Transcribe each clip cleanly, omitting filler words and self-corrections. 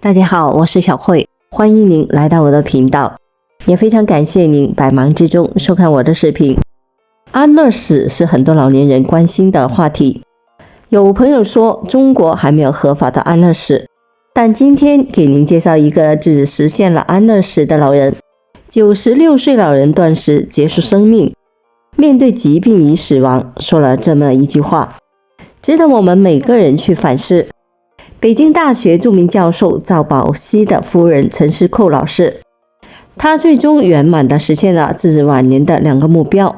大家好，我是小慧，欢迎您来到我的频道，也非常感谢您百忙之中收看我的视频。安乐死是很多老年人关心的话题。有朋友说中国还没有合法的安乐死，但今天给您介绍一个只实现了安乐死的老人。96岁老人断食结束生命，面对疾病与死亡，说了这么一句话，值得我们每个人去反思。北京大学著名教授赵宝熙的夫人陈思寇老师，他最终圆满地实现了自己晚年的2个目标。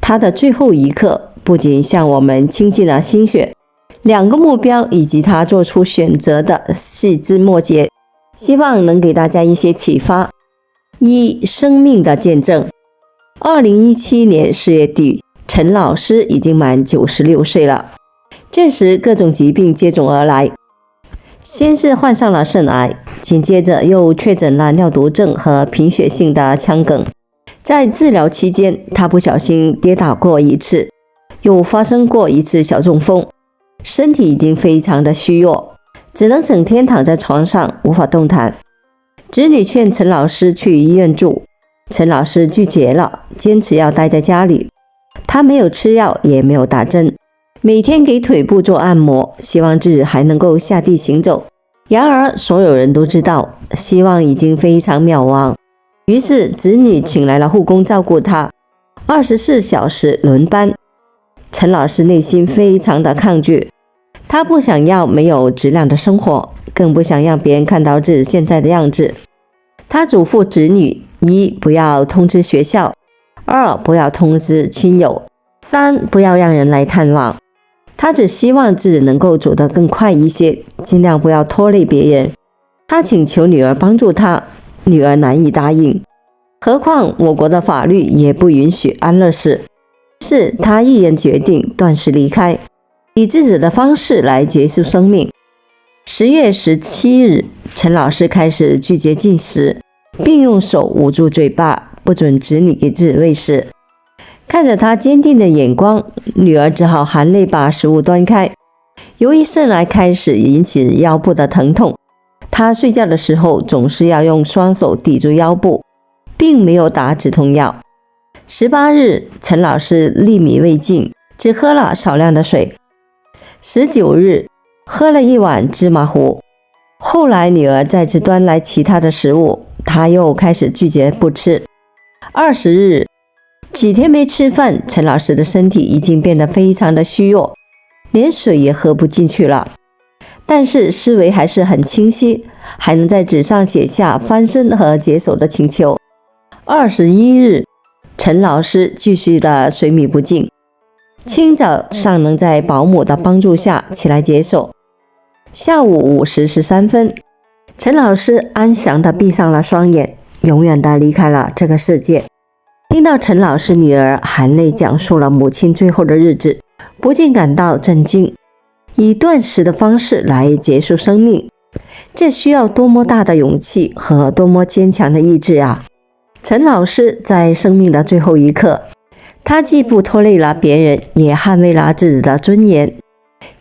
他的最后一刻不仅向我们倾尽了心血，2个目标以及他做出选择的细枝末节，希望能给大家一些启发。1. 生命的见证。2017年4月底，陈老师已经满96岁了。这时各种疾病接踵而来，先是患上了肾癌，紧接着又确诊了尿毒症和贫血性的腔梗。在治疗期间，他不小心跌倒过一次，又发生过一次小中风，身体已经非常的虚弱，只能整天躺在床上无法动弹。子女劝陈老师去医院住，陈老师拒绝了，坚持要待在家里。他没有吃药，也没有打针，每天给腿部做按摩，希望自己还能够下地行走。然而所有人都知道希望已经非常渺茫，于是子女请来了护工照顾他，24小时轮班。陈老师内心非常的抗拒，他不想要没有质量的生活，更不想让别人看到自己现在的样子。他嘱咐子女：1. 不要通知学校， 2. 不要通知亲友， 3. 不要让人来探望。他只希望自己能够走得更快一些，尽量不要拖累别人。他请求女儿帮助他，女儿难以答应，何况我国的法律也不允许安乐死。于是他毅然决定断食离开，以自己的方式来结束生命。10月17日，陈老师开始拒绝进食，并用手捂住嘴巴，不准子女给自己喂食。看着他坚定的眼光，女儿只好含泪把食物端开。由于肾癌开始引起腰部的疼痛，他睡觉的时候总是要用双手抵住腰部，并没有打止痛药。18日，陈老师粒米未进，只喝了少量的水。19日，喝了1碗芝麻糊。后来女儿再次端来其他的食物，他又开始拒绝不吃。20日，几天没吃饭，陈老师的身体已经变得非常的虚弱，连水也喝不进去了。但是思维还是很清晰，还能在纸上写下翻身和解手的请求。21日，陈老师继续的水米不进，清早尚能在保姆的帮助下起来解手。下午5时13分，陈老师安详地闭上了双眼，永远地离开了这个世界。听到陈老师女儿含泪讲述了母亲最后的日子，不禁感到震惊。以断食的方式来结束生命，这需要多么大的勇气和多么坚强的意志啊！陈老师在生命的最后一刻，他既不拖累了别人，也捍卫了自己的尊严。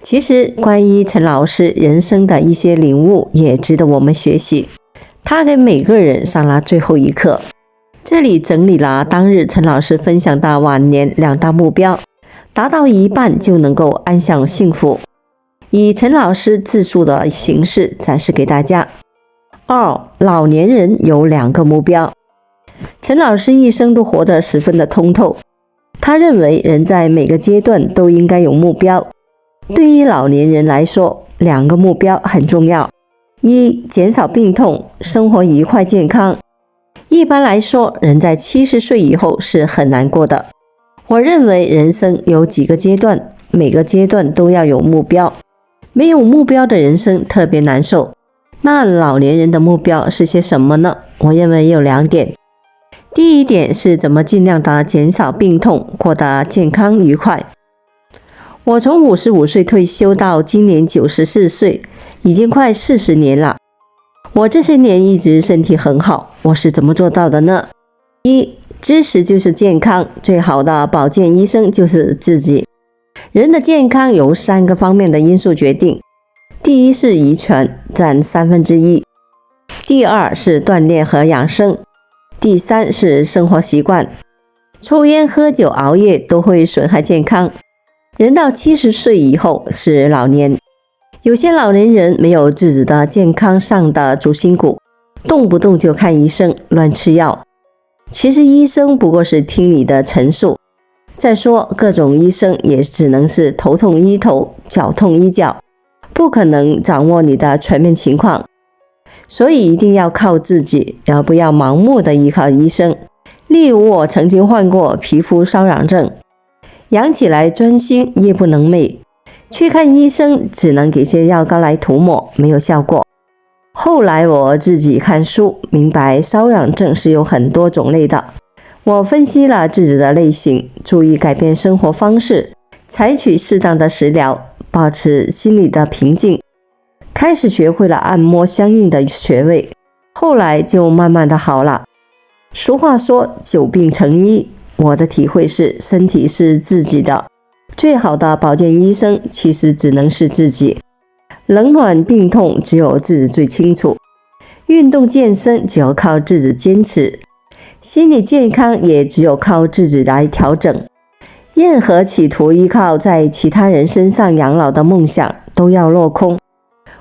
其实关于陈老师人生的一些领悟也值得我们学习，他给每个人上了最后一课。这里整理了当日陈老师分享的晚年2大目标，达到一半就能够安享幸福。以陈老师自述的形式展示给大家。2. 老年人有2个目标。陈老师一生都活得十分的通透，他认为人在每个阶段都应该有目标。对于老年人来说，2个目标很重要。1. 减少病痛，生活愉快健康。一般来说，人在70岁以后是很难过的。我认为人生有几个阶段，每个阶段都要有目标。没有目标的人生特别难受。那老年人的目标是些什么呢？我认为有2点。第一点是怎么尽量的减少病痛，过得健康愉快。我从55岁退休到今年94岁，已经快40年了。我这些年一直身体很好，我是怎么做到的呢？1. 知识就是健康，最好的保健医生就是自己。人的健康由3个方面的因素决定。第一是遗传，占1/3；第二是锻炼和养生，第三是生活习惯。抽烟、喝酒、熬夜都会损害健康。人到70岁以后是老年，有些老年人没有自己的健康上的主心骨，动不动就看医生，乱吃药。其实医生不过是听你的陈述，再说各种医生也只能是头痛医头，脚痛医脚，不可能掌握你的全面情况。所以一定要靠自己，而不要盲目的依靠医生。例如我曾经患过皮肤瘙痒症，痒起来专心，夜不能寐，去看医生只能给些药膏来涂抹，没有效果。后来我自己看书，明白瘙痒症是有很多种类的。我分析了自己的类型，注意改变生活方式，采取适当的食疗，保持心理的平静，开始学会了按摩相应的穴位，后来就慢慢的好了。俗话说久病成医，我的体会是身体是自己的，最好的保健医生其实只能是自己。冷暖病痛只有自己最清楚，运动健身只有靠自己坚持，心理健康也只有靠自己来调整。任何企图依靠在其他人身上养老的梦想都要落空。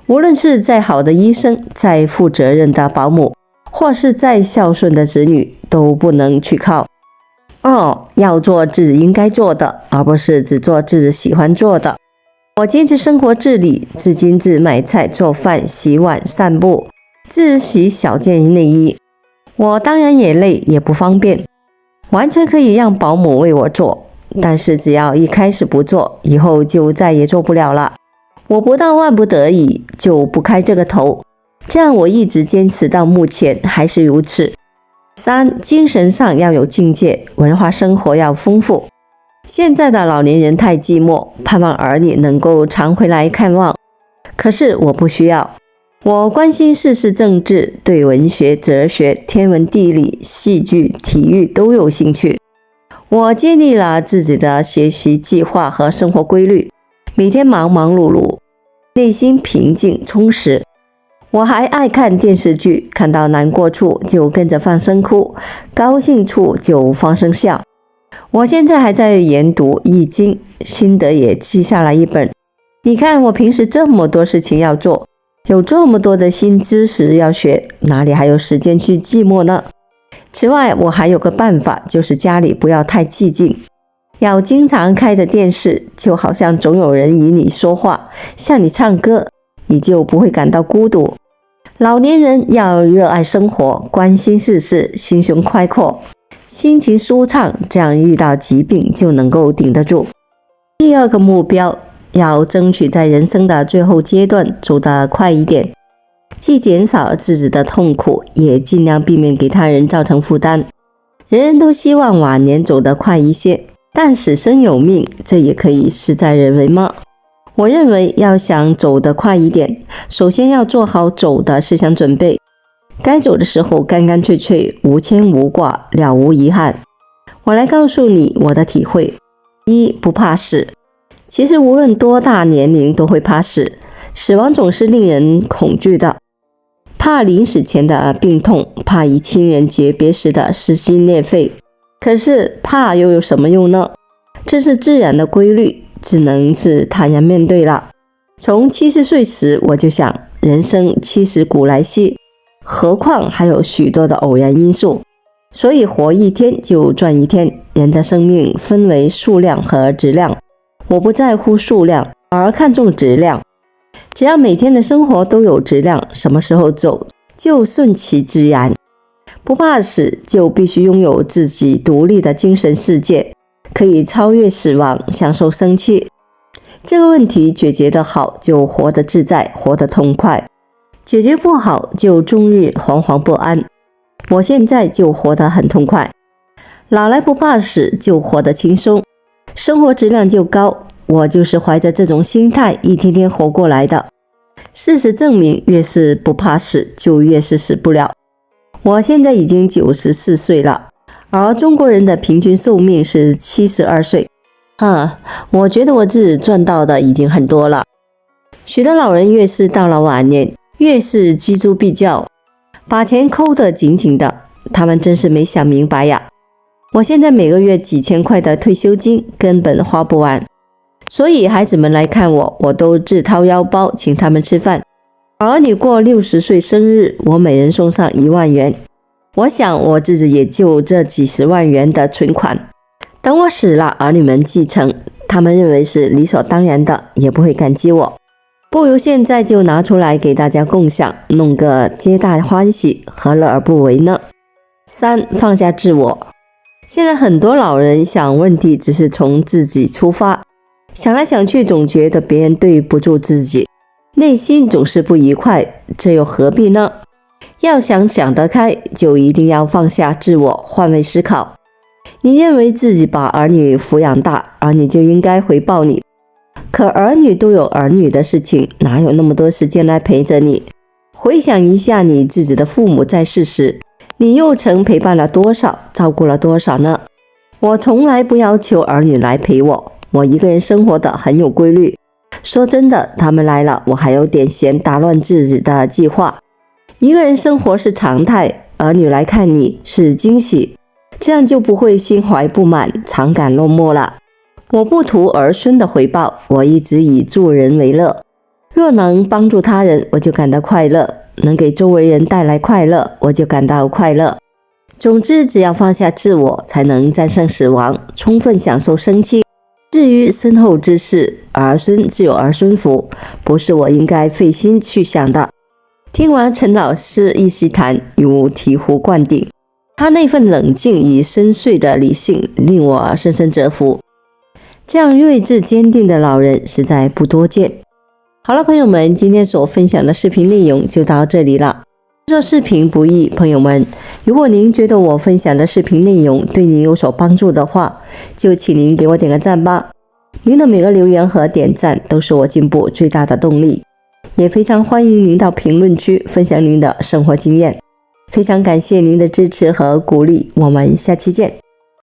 无论是再好的医生，再负责任的保姆，或是再孝顺的子女，都不能去靠。要做自己应该做的，而不是只做自己喜欢做的。我坚持生活自理，自今自买菜、做饭、洗碗、散步，自洗小件内衣。我当然也累，也不方便，完全可以让保姆为我做，但是只要一开始不做，以后就再也做不了了。我不到万不得已就不开这个头，这样我一直坚持到目前还是如此。3. 精神上要有境界，文化生活要丰富。现在的老年人太寂寞，盼望儿女能够常回来看望。可是我不需要，我关心世事政治，对文学、哲学、天文地理、戏剧、体育都有兴趣。我建立了自己的学习计划和生活规律，每天忙忙碌碌，内心平静充实。我还爱看电视剧，看到难过处就跟着放声哭，高兴处就放声笑。我现在还在研读《易经》，心得也记下了一本。你看我平时这么多事情要做，有这么多的新知识要学，哪里还有时间去寂寞呢？此外，我还有个办法，就是家里不要太寂静，要经常开着电视，就好像总有人与你说话，向你唱歌，你就不会感到孤独。老年人要热爱生活，关心世事，心胸开阔，心情舒畅，这样遇到疾病就能够顶得住。第二个目标，要争取在人生的最后阶段走得快一点，既减少自己的痛苦，也尽量避免给他人造成负担。人人都希望晚年走得快一些，但死生有命，这也可以事在人为吗？我认为要想走得快一点，首先要做好走的思想准备，该走的时候干干脆脆，无牵无挂，了无遗憾。我来告诉你我的体会。1. 不怕死。其实无论多大年龄都会怕死，死亡总是令人恐惧的，怕临死前的病痛，怕与亲人诀别时的撕心裂肺。可是怕又有什么用呢？这是自然的规律，只能是坦然面对了。从70岁时我就想，人生70古来稀，何况还有许多的偶然因素，所以活一天就赚一天。人的生命分为数量和质量，我不在乎数量，而看重质量。只要每天的生活都有质量，什么时候走就顺其自然。不怕死，就必须拥有自己独立的精神世界，可以超越死亡，享受生气。这个问题解决得好，就活得自在，活得痛快；解决不好，就终日惶惶不安。我现在就活得很痛快，老来不怕死，就活得轻松，生活质量就高。我就是怀着这种心态一天天活过来的。事实证明，越是不怕死，就越是死不了。我现在已经94岁了，而中国人的平均寿命是72岁。我觉得我自己赚到的已经很多了。许多老人越是到了晚年，越是锱铢必较，把钱抠得紧紧的，他们真是没想明白呀。我现在每个月几千块的退休金根本花不完，所以孩子们来看我，我都自掏腰包请他们吃饭。儿女过60岁生日，我每人送上1万元。我想我自己也就这几十万元的存款，等我死了，儿女们继承，他们认为是理所当然的，也不会感激我。不如现在就拿出来给大家共享，弄个皆大欢喜，何乐而不为呢？3. 放下自我。现在很多老人想问题只是从自己出发，想来想去总觉得别人对不住自己，内心总是不愉快，这又何必呢？要想得开，就一定要放下自我，换位思考。你认为自己把儿女抚养大，儿女就应该回报你，可儿女都有儿女的事情，哪有那么多时间来陪着你？回想一下你自己的父母在世时，你又曾陪伴了多少，照顾了多少呢？我从来不要求儿女来陪我，我一个人生活的很有规律。说真的，他们来了，我还有点嫌打乱自己的计划。一个人生活是常态，儿女来看你是惊喜，这样就不会心怀不满，常感落寞了。我不图儿孙的回报，我一直以助人为乐。若能帮助他人，我就感到快乐，能给周围人带来快乐，我就感到快乐。总之，只要放下自我，才能战胜死亡，充分享受生期。至于身后之事，儿孙自有儿孙福，不是我应该费心去想的。听完陈老师一席谈，如醍醐灌顶，他那份冷静与深邃的理性令我深深折服。这样睿智坚定的老人实在不多见。好了，朋友们，今天所分享的视频内容就到这里了。做视频不易，朋友们，如果您觉得我分享的视频内容对您有所帮助的话，就请您给我点个赞吧。您的每个留言和点赞都是我进步最大的动力，也非常欢迎您到评论区分享您的生活经验。非常感谢您的支持和鼓励，我们下期见。